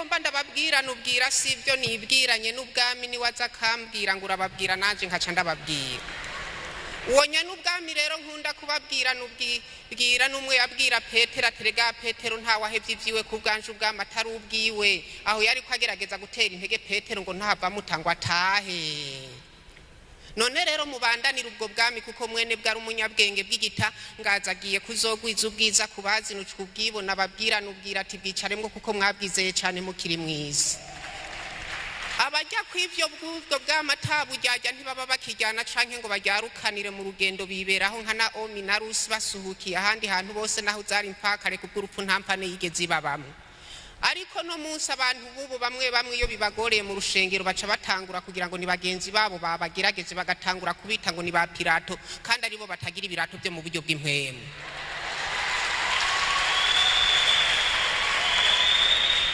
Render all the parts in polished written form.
ngomba ndababwira nubwira sibyo nibwiranye n'ubwami ni waza kambwira ngo urababwira nanje nkaca ndababwira uwonya n'ubwami rero nkunda kubabwira nubwira numwe yabwira Petero aterega Petero nta wahevye ivyiwe ku bwanje ubwami atari ubwiwe aho yari kwagerageza gutera intege Petero ngo ntava mutangwa atahe none rero mubandanira ubwo bwami kuko mwene bwari umunyabwenge bw'igita ngazagiye kuzogwiza ubwiza kubazi nucwe ubwibona babwira nubwira ati bwicaremwe kuko mwabwizeye cyane mukiri mwiza abajya kw'ivyo bw'ubwo bw'amatabu ryajya ntibaba bakijyana canke ngo bajyarukanire mu rugendo biberaho nka Naomi na Rusi basuhukiye ahandi hantu bose naho zari impakare kubw'urupfu ntampane yigeze ibabamwe ariko no munsi abantu bubu bamwe iyo bibagoreye mu rushengero baca batangura kugira ngo ni bagenzi babo babagerageje bagatangura kubita ngo ni ba Pilato kandi aribo batagira ibirato byo mu buryo bw'impwemu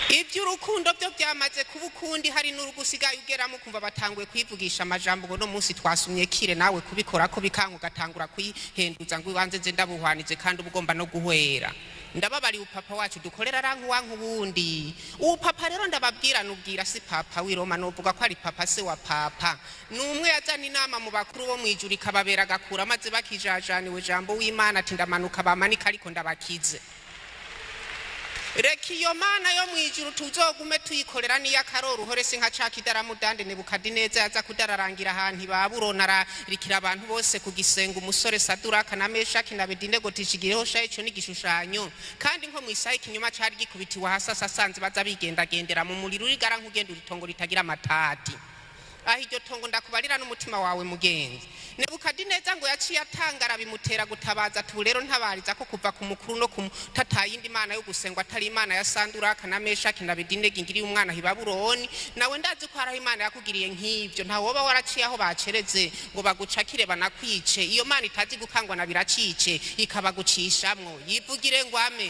iby'urukundo byo byamaze kuba ukundi hari n'urugusigaye ugeramo kumva batanguye kwivugisha amajambo ngo no munsi twasumye kire nawe kubikora ko bikanka ugatangura kwihenduza ngo ibanze nze ndabuhwanize kandi ubugomba no guhwera ndababari upapa wacu dukorera ranku wanku wundi upapa rero ndababwira nubwira si papa w'Iroma novuga ko ari papa se wa papa numwe yazana inama mu bakuru bo mwijuru ikababera gakura maze bakijajaniwe jambo w'Imana ati ndamanuka bamanika ariko ndabakize reka iyo mana yo mwijuru tuzogume tuyikorera niya karoro uhorese nka cakidara mudande Nebukadineza yaza kudararangira ahantu Babuloni ararikira abantu bose kugisenga umusore Saduraka na Meshaki na Abedinego tishigireho sha ico n'igishushanyo kandi nko mwisaha ikinyuma cari gikubitiwa hasi asanze baza bigendagendera mu muriro urigara nk'ugenda uritongo ritagira amatati aho iryo tongo ndakubarira n'umutima wawe mugenzi Nebukadineza ngo yaciye atangara bimutera gutabaza ati rero ntabariza ko kuva ku mukuru no ku tatayindi mana yo gusengwa atari imana ya Saduraka na Meshaki na Abedinego ngiriye umwana hi Babuloni nawe ndazi ko ari imana yakugiriye nk'ivyo nta woba waraciye aho bacereze ngo bagucakire banakwice iyo mana itazi gukangwa na biracice ikabagucishamwo yivugire ngo ame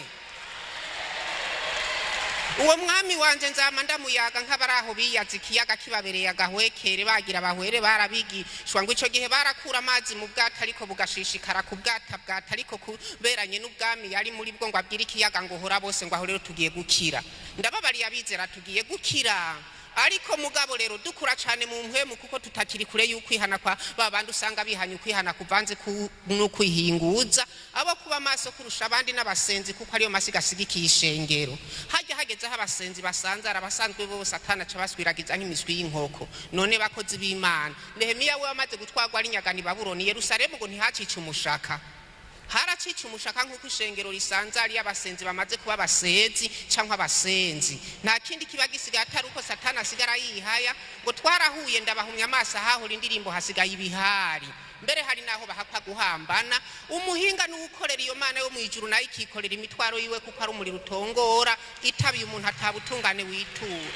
uwo mwami wanje nzama ndamuyaga nk'abaraho biyazi kiyaga kibabereye agahwekere bagira bahwere barabigishwa ngo ico gihe barakura amazi mu bwata ariko bugashishikara ku bwata ariko kuberanye n'ubwami yari muri bwo ngo abwira ikiyaga ngo hora bose ngo aho rero tugiye gukira ndababari abizera tugiye gukira ariko mugabo rero dukura cyane mu mpwemu kuko tutakiri kure y'ukwihana kwa babandi usanga bihanye ukwihana kuvanze no kwihinguza abo kuba maso kurusha abandi n'abasenzi kuko ariyo masigasigi ishengero hajya hagezeho abasenzi basanze arabasanzwe bose atanaca baswiragiza nk'imiswi y'inkoko none bakozi b'Imana Nehemiya we amaze gutwagwa ari nyagani Babuloni Yerusalemu ngo ntihacice umushaka haracica umushaka nk'uko ishengero risanze ari abasenzi bamaze kuba abasezi cyangwa abasenzi nta kindi kiba gisigaye atari uko Satani asigara yihaya ngo twarahuye ndabahumya amaso ahahora indirimbo hasigaye ibihari mbere hari naho bahapfa guhambana umuhinga n'ugukorera iyo mana yo mwijuru nayo ikikorera imitwaro yiwe kuko ari umuriro utongora itabiye umuntu atabutungane witura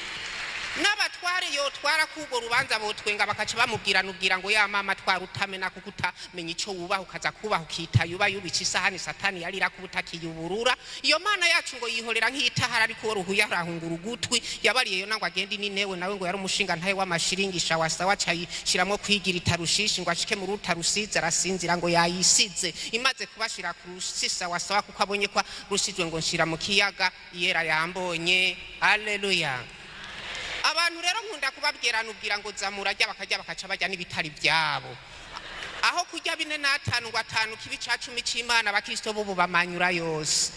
n'abatware yo twara kugo rubanza botwenga bakaca bamubwira nubwira ngo ya mama twara utamena kuko utamenya ico wubaho ukaza kubaho kita yuba yubica isahani Satani yarira kubutakiyuburura iyo mana yacu ngo yihorera nk'itahara ariko ruhuya rahungura ugutwi yabariye yo nangwa agenda ninewe nawe ngo yari umushinga ntaye w'amashiringisha wasawa cayishiramo kwigira itarushishi ngo ashike mu rutarusize arasinzira ngo yayisize imaze kubashira ku rusisa wasawa kuko abonye kwa rusizwe ngo nshira mu kiyaga yera yambonye haleluya abantu rero nkunda kubabwira nubwira ngo zamurajya bakajya bakaca bajya n'ibitari byabo aho kujya 4 na 5 ngo 5 kibi ca 10 c'Imana abakristo bubu bamanyura yose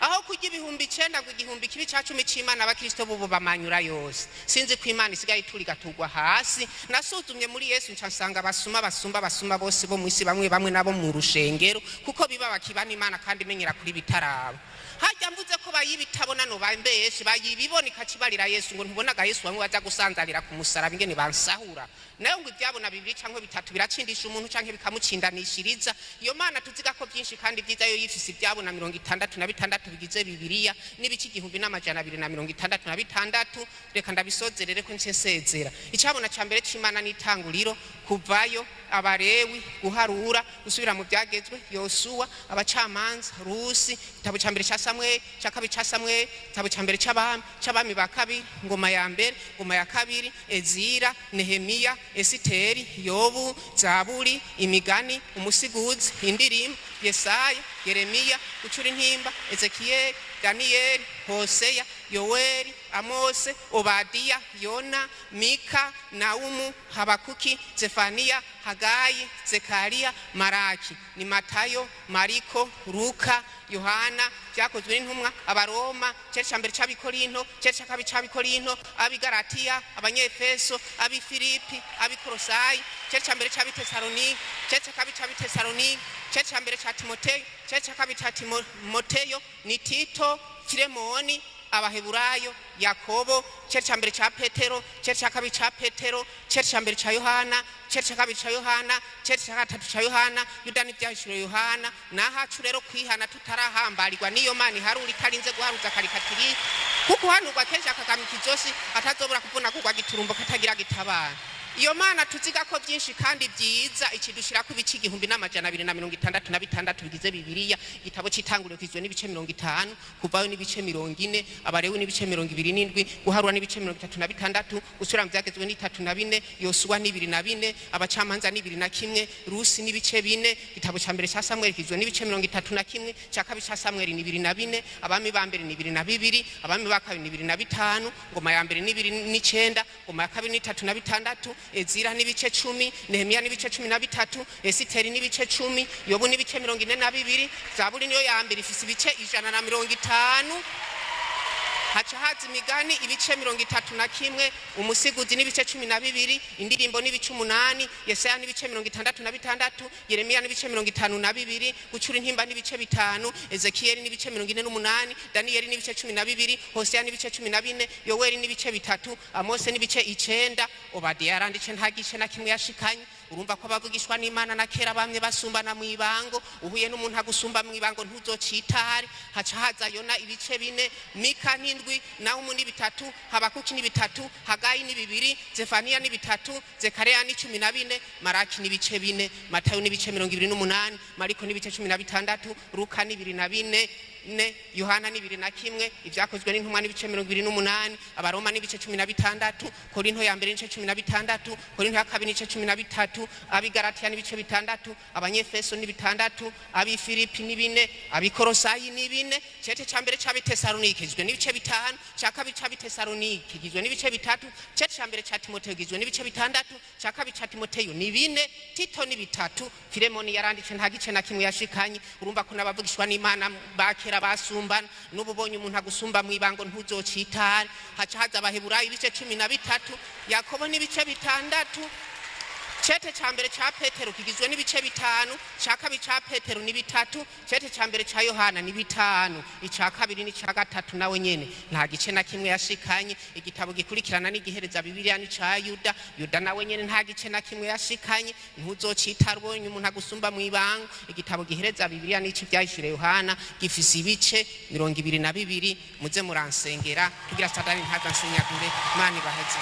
aho kujya 9,000 ngo 1000 kibi ca 10 c'Imana abakristo bubu bamanyura yose sinzi ko Imana isigaye ituri gatugwa hasi nasuzumye muri Yesu nsanga basumba bose bo mu isi bamwe nabo mu rushengero kuko biba bakibana Imana kandi menyera kuri bitarabo hajya mvuze ko bayibitabona no bambeshe bayibibona ikacibarira Yesu ngo ntubonaga Yesu bamwe baza gusanzarira ku musaraba ingene bansahura nayo ngo ibyabona 2 canke 3 biracindisha umuntu canke bikamucindanishiriza iyo mana tuziga ko byinshi kandi byiza yo yifise ibyabona 66 bigize Bibiliya n'ibici 1266 reka ndabisozerere ko nsezera icabona ca mbere c'Imana n'itanguriro kuvayo abarewi guharura gusubira mu byagezwe Yosuwa abacamanza Rusi tabo ca mbere ca Samweli ca kabiri ca Samweli tabo ca mbere c'abami ba kabiri ngoma ya mbere ngoma ya kabiri Ezira Nehemiya Esiteri Yobu Zaburi Imigani Umusiguzi Indirimbo Yesaya Yeremiya Gucura intimba Ezekiel Daniel Hoseya Yoweri, Amose, Obadiya, Yona, Mika, Naumu, Habakuki, Zefaniya, Hagayi, Zekariya, Maraki. Ni Matayo, Mariko, Luka, Yohana, byakozwe n'intumwa, Abaroma, cece ca mbere c'Abikorinto, cece ca kabiri c'Abikorinto, Abigalatiya, Abanyefeso, Abifilipi, Abikolosayi, cece ca mbere c'Abitesalonike, cece ca kabiri c'Abitesalonike, cece ca mbere ca Timoteyo, cece ca kabiri ca Timoteyo, ni Tito, Filemoni, Abaheburayo, Yakobo, cece ca mbere ca Petero, cece ca kabiri ca Petero, cece ca mbere ca Yohana, cece ca kabiri ca Yohana, cece ca gatatu ca Yohana, Yuda n'ivyahishuro Yohana. Nahacu rero kwihana tutarahambarirwa niyo Mana iharura itarinze guharuza karikatiri, kuko hanurwa kenshi akagamikizosi atazobura kuvuna kugwa giturumbo katagira gitabara. Iyo Mana tuziga ko byinshi kandi byiza ikidushira ku bici 1266 bigize Bibiliya. Igitabo cy'itanguriro kizwe n'ibice 50, kuvayo n'ibice 40, Abarewi n'ibice 27, guharura n'ibice 36, gusura byagezwe ni 34, Yosuwa ni 24, Abacamanza ni 21, Rusi n'ibice 4, igitabo cya mbere cya Samuel kizwe n'ibice 31, cya kabiri cya Samuel ni 24, abami ba mbere ni 22, abami ba kabiri ni 25, ngoma ya mbere ni 29, ngoma ya kabiri ni 36, Ezira n'ibice 10, Nehemiya n'ibice 13, Esiteri n'ibice 10, Yobu n'ibice 42, Zaburi niyo ya mbere ifise ibice 150, haca haza Imigani ibice 31, Umusiguzi n'ibice 12, Indirimbo n'ibice 8, Yesaya n'ibice 66, Yeremiya n'ibice 52, Gucura intimba n'ibice 5, Ezekiyeli n'ibice 48, Daniyeli n'ibice 12, Hosea n'ibice 14, Yoweri n'ibice 3, Amose n'ibice 9, Obadiya yaranditse nta gice na kimwe yashikanye. Urumva ko abavugishwa n'Imana na kera bamwe basumbana mu ibango, uhuye n'umuntu agusumba mu ibango ntuzocitare. Haca haza Yona ibice 4, Mika ni 7, Naumu ni 3, Habakuki ni 3, Hagayi ni 2, Zefaniya ni 3, Zekariya ni 14, Maraki ni ibice 4, Matayo ni ibice 28, Mariko ni ibice 16, Luka ni 24, Yohana ni 21, Ibyakozwe n'intumwa ni ibice 28, Abaroma ni ibice 16, Korinto ya mbere ni ibice 16, Korinto ya kabiri ni ibice 13, Abigalatiya ni ibice 6, Abanyefeso ni 6, Abifilipi ni 4, Abikolosayi ni 4, cece ca mbere c'Abitesalonike kigizwe n'ibice 5, ca kabiri c'Abitesalonike kigizwe n'ibice 3, cece ca mbere ca Timoteyo kigizwe n'ibice 6, ca kabiri ca Timoteyo ni 4, Tito ni 3, Filemoni yaranditse nta gice na kimwe yashikanye. Urumva ko nabavugishwa n'Imana bakera basumbana, n'ububonye umuntu agusumba mu ibango ntuzocitare. Haca haza Abaheburayo ibice 13, Yakobo n'ibice 6, cete ca mbere ca Petero kigizwe n'ibice 5, ca kabiri ca Petero ni 3, cete ca mbere ca Yohana ni 5, ica kabiri ni ca gatatu nawe nyene nta gice na kimwe yashikanye. Igitabo gikurikirana n'igihereza Bibiliya ni ca Yuda, Yuda nawe nyene nta gice na kimwe yashikanye. Ntuzocitara ubonye umuntu agusumba mu ibango. Igitabo gihereza Bibiliya ni cy'ivyahishuro Yohana gifise ibice 22. Muze muransengera kugira Satani ntazasenyagure. Imana ibaheze.